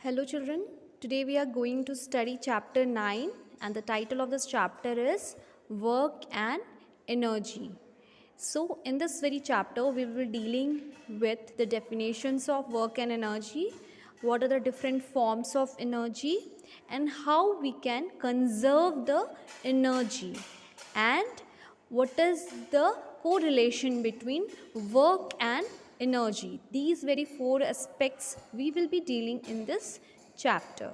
Hello children, today we are going to study chapter 9 and the title of this chapter is Work and Energy. So in this very chapter we will be dealing with the definitions of work and energy, what are the different forms of energy and how we can conserve the energy and what is the correlation between work and energy. These very four aspects we will be dealing in this chapter.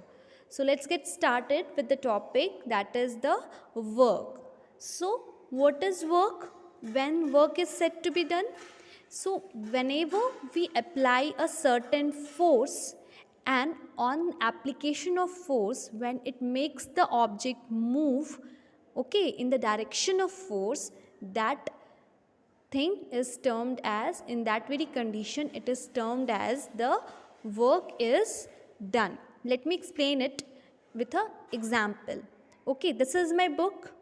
So let's get started with the topic, that is the work. So what is work? When work is said to be done? So whenever we apply a certain force, and on application of force, when it makes the object move, okay, in the direction of force, that thing is termed as, in that very condition, it is termed as the work is done. Let me explain it with an example. Okay, this is my book.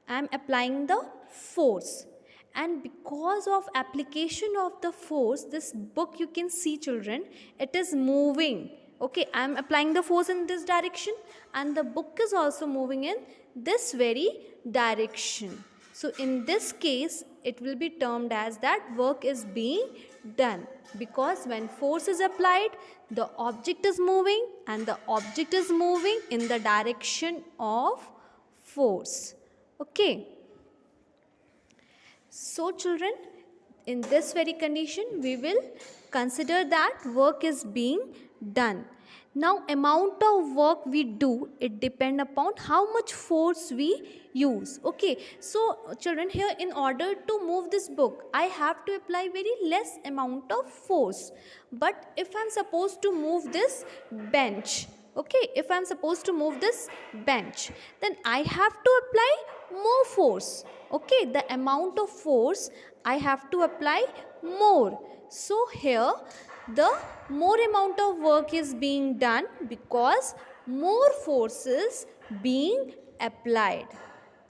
I am applying the force, and because of application of the force, this book, you can see children, it is moving. Okay, I am applying the force in this direction and the book is also moving in this very direction. So in this case it will be termed as that work is being done, because when force is applied, the object is moving and the object is moving in the direction of force. Okay. So children, in this very condition we will consider that work is being done. Now amount of work we do, it depend upon how much force we use. Okay, so children, here in order to move this book, I have to apply very less amount of force. But if I am supposed to move this bench, okay, if I am supposed to move this bench, then I have to apply more force. Okay, the amount of force I have to apply more. So here the more amount of work is being done because more force is being applied.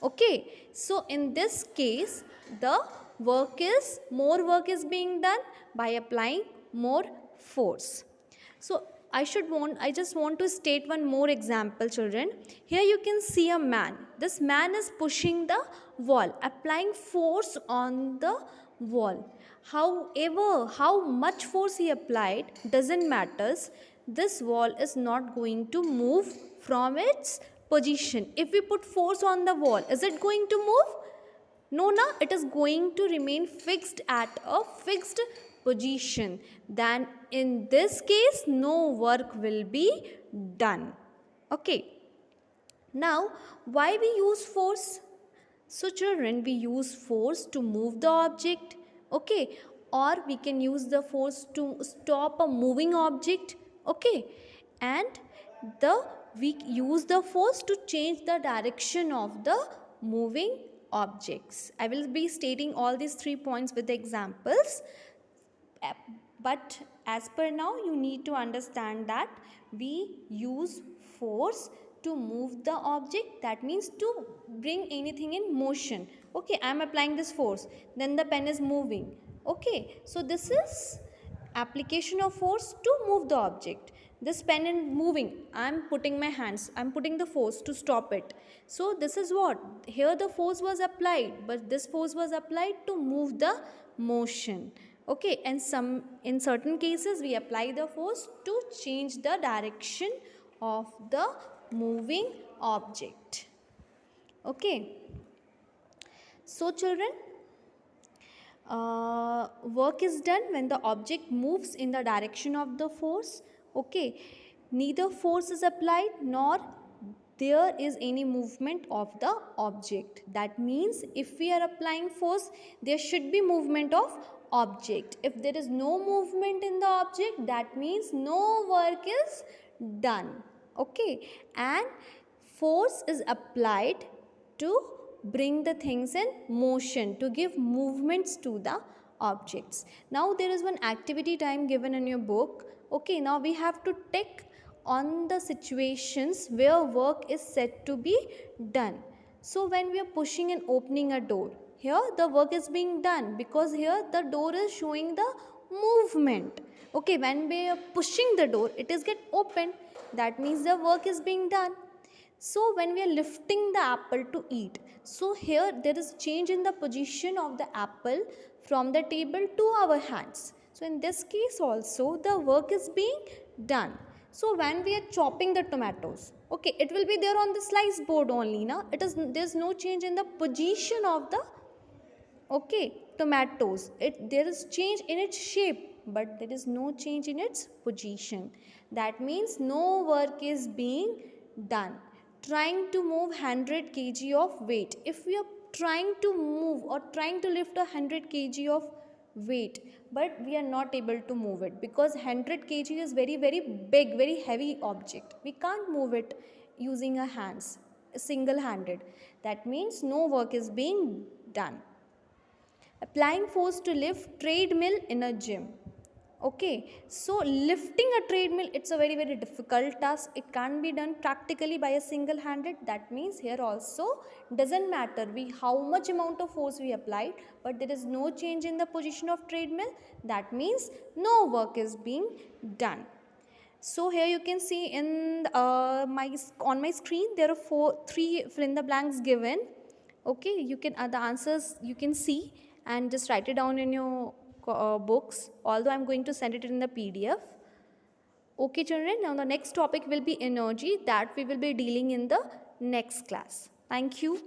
Okay, so in this case the more work is being done by applying more force. So I just want to state one more example, children. Here you can see a man. This man is pushing the wall, applying force on the wall. However, how much force he applied doesn't matter. This wall is not going to move from its position. If we put force on the wall, is it going to move? No, it is going to remain fixed at a fixed position. Then in this case no work will be done. Okay. Now why we use force? So children, we use force to move the object, okay, or we can use the force to stop a moving object, okay, and we use the force to change the direction of the moving objects. I will be stating all these 3 points with the examples, but as per now you need to understand that we use force to move the object, that means to bring anything in motion. Okay, I am applying this force, then the pen is moving. Okay, so this is application of force to move the object. This pen is moving, I am putting my hands, I am putting the force to stop it. So this is what, here the force was applied, but this force was applied to move the motion. Okay, and in certain cases we apply the force to change the direction of the moving object. Okay, so children, work is done when the object moves in the direction of the force. Okay, neither force is applied nor there is any movement of the object. That means if we are applying force, there should be movement of object. If there is no movement in the object, that means no work is done. Okay, and force is applied to bring the things in motion, to give movements to the objects. Now there is one activity time given in your book. Okay, now we have to tick on the situations where work is said to be done. So when we are pushing and opening a door, here the work is being done because here the door is showing the movement. Okay, when we are pushing the door, it is get opened. That means the work is being done. So when we are lifting the apple to eat, so here there is change in the position of the apple from the table to our hands. So in this case also the work is being done. So when we are chopping the tomatoes, okay, it will be there on the slice board only, na? There's no change in the position of the, okay, tomatoes. There is change in its shape, but there is no change in its position. That means no work is being done. Trying to move 100 kg of weight, if we are trying to move or trying to lift 100 kg of weight, but we are not able to move it because 100 kg is very very big, very heavy object. We can't move it using our hands single handed. That means no work is being done. Applying force to lift treadmill in a gym. Okay, so lifting a treadmill, it's a very very difficult task. It can't be done practically by a single handed. That means here also doesn't matter we how much amount of force we applied, but there is no change in the position of treadmill. That means no work is being done. So here you can see in on my screen there are three fill in the blanks given. Okay, you can the answers you can see and just write it down in your books, although I'm going to send it in the PDF. Okay children, now the next topic will be energy, that we will be dealing in the next class. Thank you.